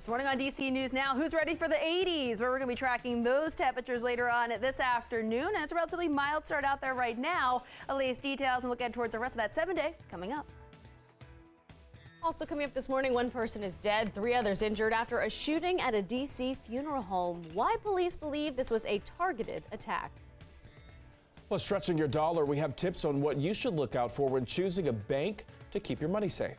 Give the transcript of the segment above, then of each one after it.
This morning on DC News Now, who's ready for the 80s? Where we're going to be tracking those temperatures later on this afternoon. And it's a relatively mild start out there right now. The latest details and look ahead towards the rest of that 7-day coming up. Also coming up this morning, one person is dead, 3 others injured after a shooting at a DC funeral home. Why police believe this was a targeted attack. Well, stretching your dollar, we have tips on what you should look out for when choosing a bank to keep your money safe.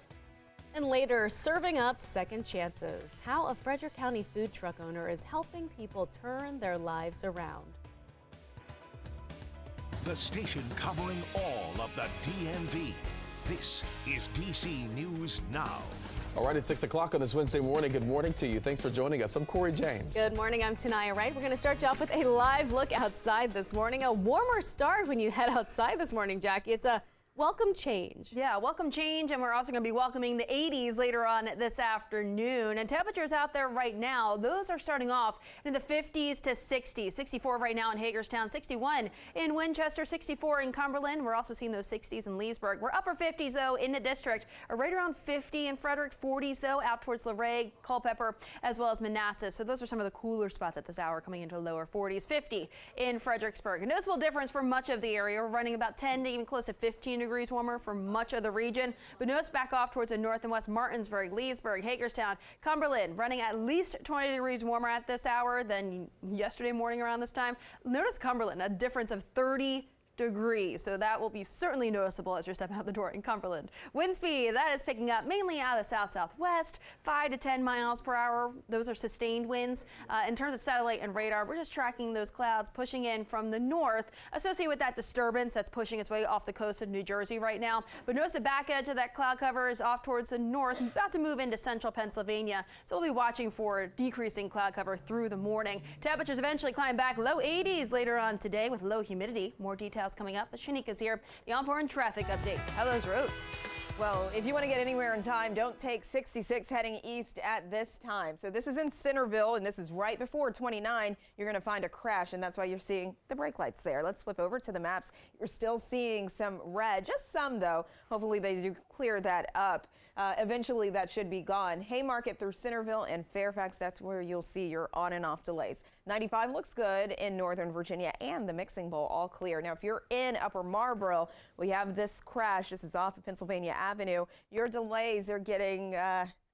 And later, serving up second chances. How a Frederick County food truck owner is helping people turn their lives around. The station covering all of the DMV. This is DC News Now. All right, it's 6 o'clock on this Wednesday morning. Good morning to you. Thanks for joining us. I'm Corey James. Good morning. I'm Tanaya Wright. We're going to start you off with a live look outside this morning. A warmer start when you head outside this morning, Jackie. It's a welcome change. Yeah, welcome change, and we're also going to be welcoming the 80s later on this afternoon. And temperatures out there right now, those are starting off in the 50s to 60s. 64 right now in Hagerstown, 61 in Winchester, 64 in Cumberland. We're also seeing those 60s in Leesburg. We're upper 50s, though, in the district. Right around 50 in Frederick, 40s, though, out towards Luray, Culpeper, as well as Manassas. So those are some of the cooler spots at this hour, coming into lower 40s. 50 in Fredericksburg. A noticeable difference for much of the area. We're running about 10 to even close to 15 degrees warmer for much of the region, but notice back off towards the north and west, Martinsburg, Leesburg, Hagerstown, Cumberland, running at least 20 degrees warmer at this hour than yesterday morning around this time. Notice Cumberland, a difference of 30 degrees, so that will be certainly noticeable as you're stepping out the door in Cumberland. Wind speed, that is picking up mainly out of the south-southwest, 5 to 10 miles per hour. Those are sustained winds. In terms of satellite and radar, we're just tracking those clouds pushing in from the north, associated with that disturbance that's pushing its way off the coast of New Jersey right now. But notice the back edge of that cloud cover is off towards the north, about to move into central Pennsylvania. So we'll be watching for decreasing cloud cover through the morning. Temperatures eventually climb back low 80s later on today with low humidity. More details coming up. Shanika's here. The on-board traffic update. How are those roads? Well, if you want to get anywhere in time, don't take 66 heading east at this time. So this is in Centerville, and this is right before 29. You're going to find a crash, and that's why you're seeing the brake lights there. Let's flip over to the maps. You're still seeing some red, just some though. Hopefully they do clear that up. Eventually that should be gone. Haymarket through Centerville and Fairfax, that's where you'll see your on and off delays. 95 looks good in Northern Virginia and the Mixing Bowl, all clear. Now, if you're in Upper Marlboro, we have this crash. This is off of Pennsylvania Avenue. Your delays are getting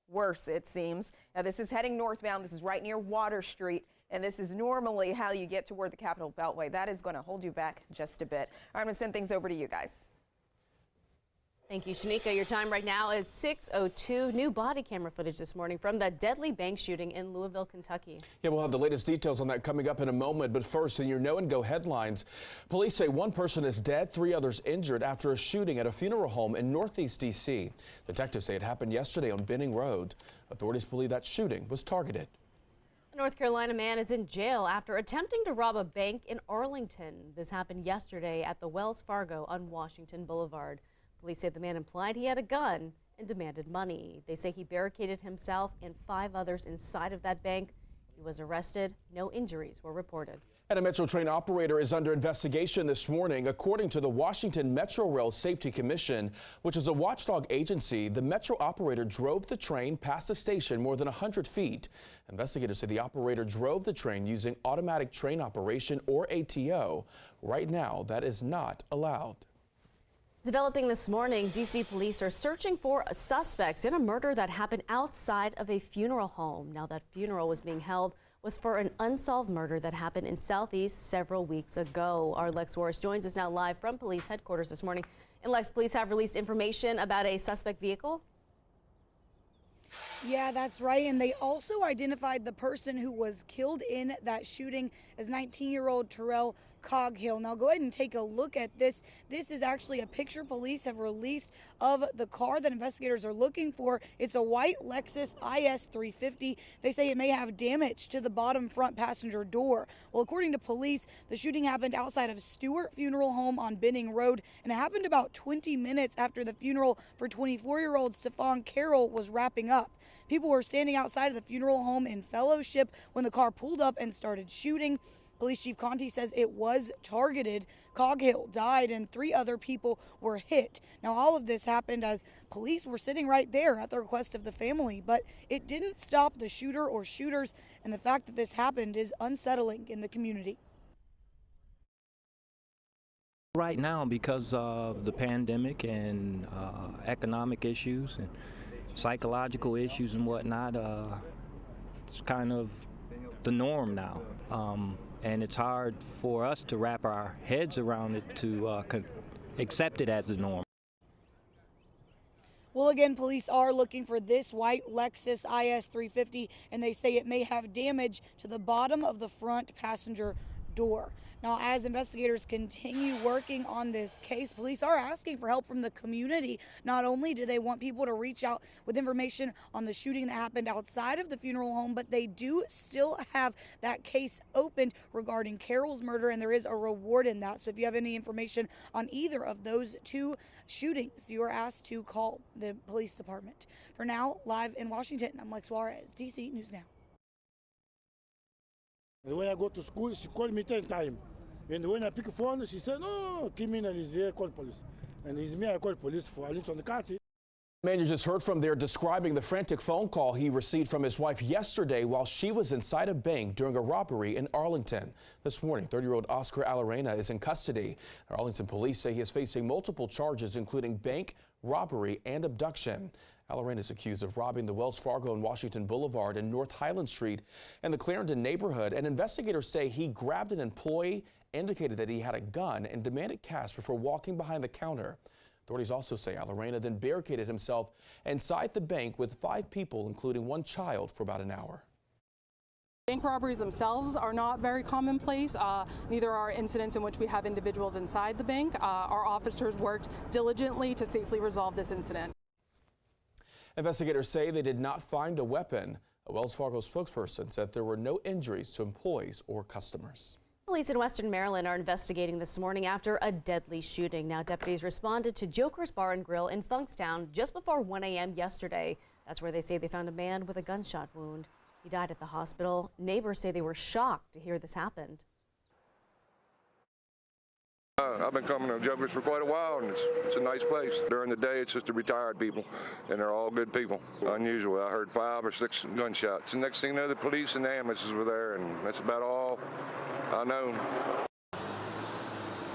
worse, it seems. Now, this is heading northbound. This is right near Water Street. And this is normally how you get toward the Capitol Beltway. That is going to hold you back just a bit. All right, I'm going to send things over to you guys. Thank you, Shanika. Your time right now is 6:02. New body camera footage this morning from that deadly bank shooting in Louisville, Kentucky. Yeah, we'll have the latest details on that coming up in a moment. But first, in your Know and Go headlines, police say one person is dead, 3 others injured after a shooting at a funeral home in Northeast D.C. Detectives say it happened yesterday on Benning Road. Authorities believe that shooting was targeted. A North Carolina man is in jail after attempting to rob a bank in Arlington. This happened yesterday at the Wells Fargo on Washington Boulevard. Police say the man implied he had a gun and demanded money. They say he barricaded himself and 5 others inside of that bank. He was arrested. No injuries were reported. And a Metro train operator is under investigation this morning. According to the Washington Metro Rail Safety Commission, which is a watchdog agency, the Metro operator drove the train past the station more than 100 feet. Investigators say the operator drove the train using automatic train operation, or ATO. Right now, that is not allowed. Developing this morning, D.C. police are searching for suspects in a murder that happened outside of a funeral home. Now, that funeral was being held was for an unsolved murder that happened in Southeast several weeks ago. Our Lex Warris joins us now live from police headquarters this morning. And Lex, police have released information about a suspect vehicle. Yeah, that's right. And they also identified the person who was killed in that shooting as 19-year-old Terrell Coghill. Now go ahead and take a look at this. This is actually a picture police have released of the car that investigators are looking for. It's a white Lexus IS 350. They say it may have damage to the bottom front passenger door. Well, according to police, the shooting happened outside of Stewart Funeral Home on Benning Road, and it happened about 20 minutes after the funeral for 24-year-old Stephon Carroll was wrapping up. People were standing outside of the funeral home in fellowship when the car pulled up and started shooting. Police Chief Conti says it was targeted. Coghill died and 3 other people were hit. Now, all of this happened as police were sitting right there at the request of the family, but it didn't stop the shooter or shooters, and the fact that this happened is unsettling in the community. Right now, because of the pandemic and economic issues and psychological issues and whatnot, it's kind of the norm now. And it's hard for us to wrap our heads around it to accept it as the norm. Well, again, police are looking for this white Lexus IS 350, and they say it may have damage to the bottom of the front passenger door. Now, as investigators continue working on this case, police are asking for help from the community. Not only do they want people to reach out with information on the shooting that happened outside of the funeral home, but they do still have that case opened regarding Carol's murder, and there is a reward in that. So if you have any information on either of those 2 shootings, you are asked to call the police department. For now, live in Washington, I'm Lex Juarez, DC News Now. And when I go to school, she called me 10 times. And when I pick the phone, she said, no, criminal is here, call police. And it's me, I call police for a little on the country. Man you just heard from there describing the frantic phone call he received from his wife yesterday while she was inside a bank during a robbery in Arlington. This morning, 30-year-old Oscar Alarena is in custody. Arlington police say he is facing multiple charges, including bank robbery and abduction. Alarena is accused of robbing the Wells Fargo and Washington Boulevard and North Highland Street in the Clarendon neighborhood. And investigators say he grabbed an employee, indicated that he had a gun, and demanded cash before walking behind the counter. Authorities also say Alarena then barricaded himself inside the bank with 5 people, including 1 child, for about an hour. Bank robberies themselves are not very commonplace. Neither are incidents in which we have individuals inside the bank. Our officers worked diligently to safely resolve this incident. Investigators say they did not find a weapon. A Wells Fargo spokesperson said there were no injuries to employees or customers. Police in Western Maryland are investigating this morning after a deadly shooting. Now, deputies responded to Joker's Bar and Grill in Funkstown just before 1 a.m. yesterday. That's where they say they found a man with a gunshot wound. He died at the hospital. Neighbors say they were shocked to hear this happened. I've been coming to Joker's for quite a while, and it's a nice place. During the day, it's just the retired people, and they're all good people. Unusual. I heard 5 or 6 gunshots. The next thing you know, the police and the ambulances were there, and that's about all I know.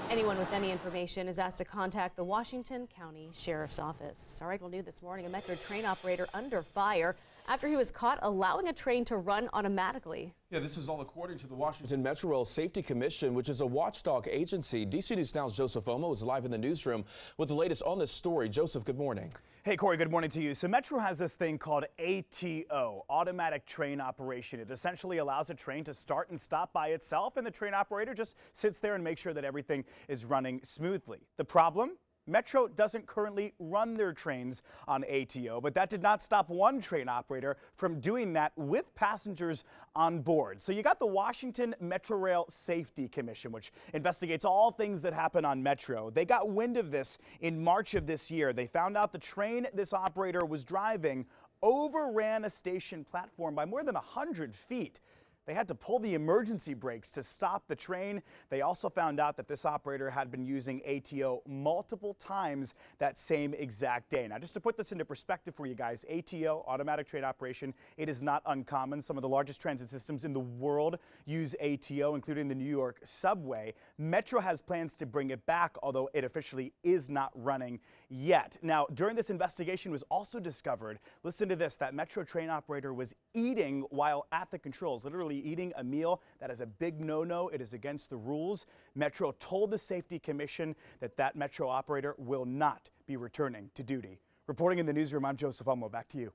Anyone with any information is asked to contact the Washington County Sheriff's Office. All right, well, new this morning, a Metro train operator under fire after he was caught allowing a train to run automatically. Yeah, this is all according to the Washington Metro Rail Safety Commission, which is a watchdog agency. DC News Now's Joseph Omo is live in the newsroom with the latest on this story. Joseph, good morning. Hey, Corey, good morning to you. So Metro has this thing called ATO, automatic train operation. It essentially allows a train to start and stop by itself, and the train operator just sits there and makes sure that everything is running smoothly. The problem? Metro doesn't currently run their trains on ATO, but that did not stop one train operator from doing that with passengers on board. So you got the Washington Metro Rail Safety Commission, which investigates all things that happen on Metro. They got wind of this in March of this year. They found out the train this operator was driving overran a station platform by more than 100 feet. They had to pull the emergency brakes to stop the train. They also found out that this operator had been using ATO multiple times that same exact day. Now, just to put this into perspective for you guys, ATO, automatic train operation, it is not uncommon. Some of the largest transit systems in the world use ATO, including the New York subway. Metro has plans to bring it back, although it officially is not running yet. Now, during this investigation was also discovered, listen to this, that Metro train operator was eating while at the controls, literally eating a meal. That is a big no-no. It is against the rules. Metro told the Safety Commission that Metro operator will not be returning to duty. Reporting in the newsroom, I'm Joseph Omo. Back to you.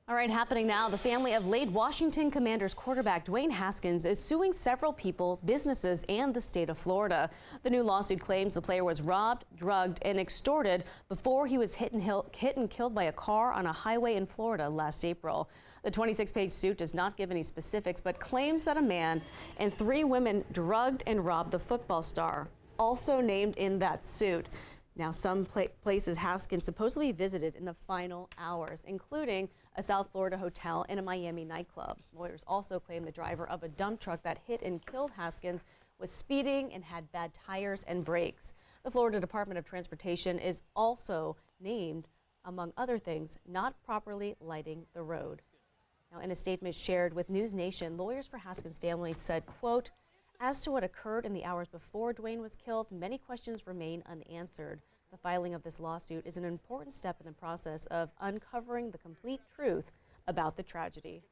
All right, happening now, the family of late Washington Commanders quarterback Dwayne Haskins is suing several people, businesses, and the state of Florida. The new lawsuit claims the player was robbed, drugged, and extorted before he was hit and killed by a car on a highway in Florida last April. The 26-page suit does not give any specifics, but claims that a man and 3 women drugged and robbed the football star, also named in that suit. Now, some places Haskins supposedly visited in the final hours, including a South Florida hotel, and a Miami nightclub. Lawyers also claim the driver of a dump truck that hit and killed Haskins was speeding and had bad tires and brakes. The Florida Department of Transportation is also named, among other things, not properly lighting the road. Now, in a statement shared with News Nation, lawyers for Haskins' family said, quote, "As to what occurred in the hours before Dwayne was killed, many questions remain unanswered. The filing of this lawsuit is an important step in the process of uncovering the complete truth about the tragedy."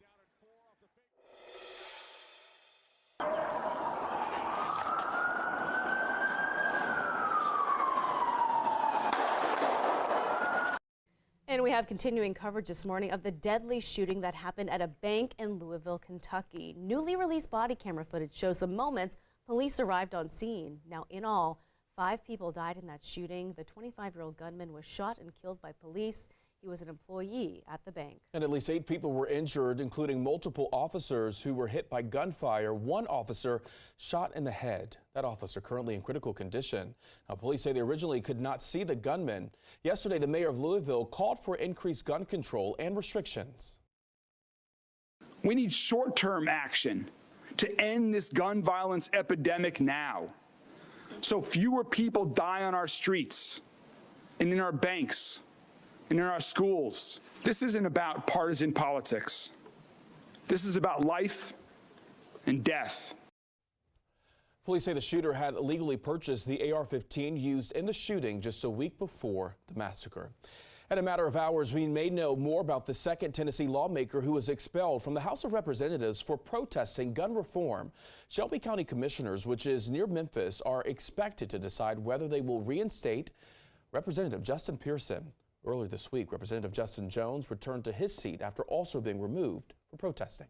And we have continuing coverage this morning of the deadly shooting that happened at a bank in Louisville, Kentucky. Newly released body camera footage shows the moments police arrived on scene. Now, in all, 5 people died in that shooting. The 25-year-old gunman was shot and killed by police. He was an employee at the bank. And at least 8 people were injured, including multiple officers who were hit by gunfire. One officer shot in the head. That officer currently in critical condition. Now, police say they originally could not see the gunman. Yesterday, the mayor of Louisville called for increased gun control and restrictions. We need short-term action to end this gun violence epidemic now, so fewer people die on our streets and in our banks and in our schools. This isn't about partisan politics. This is about life and death. Police say the shooter had illegally purchased the AR-15 used in the shooting just a week before the massacre. In a matter of hours, we may know more about the second Tennessee lawmaker who was expelled from the House of Representatives for protesting gun reform. Shelby County commissioners, which is near Memphis, are expected to decide whether they will reinstate Representative Justin Pearson. Earlier this week, Representative Justin Jones returned to his seat after also being removed for protesting.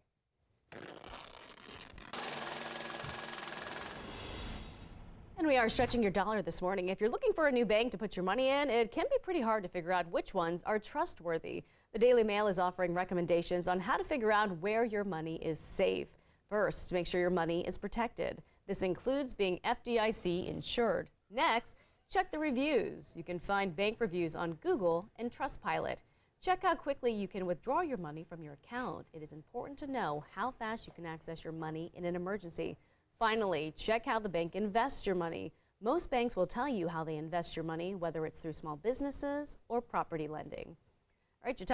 And we are stretching your dollar this morning. If you're looking for a new bank to put your money in, it can be pretty hard to figure out which ones are trustworthy. The Daily Mail is offering recommendations on how to figure out where your money is safe. First, make sure your money is protected. This includes being FDIC insured. Next, check the reviews. You can find bank reviews on Google and Trustpilot. Check how quickly you can withdraw your money from your account. It is important to know how fast you can access your money in an emergency. Finally, check how the bank invests your money. Most banks will tell you how they invest your money, whether it's through small businesses or property lending. All right, your time.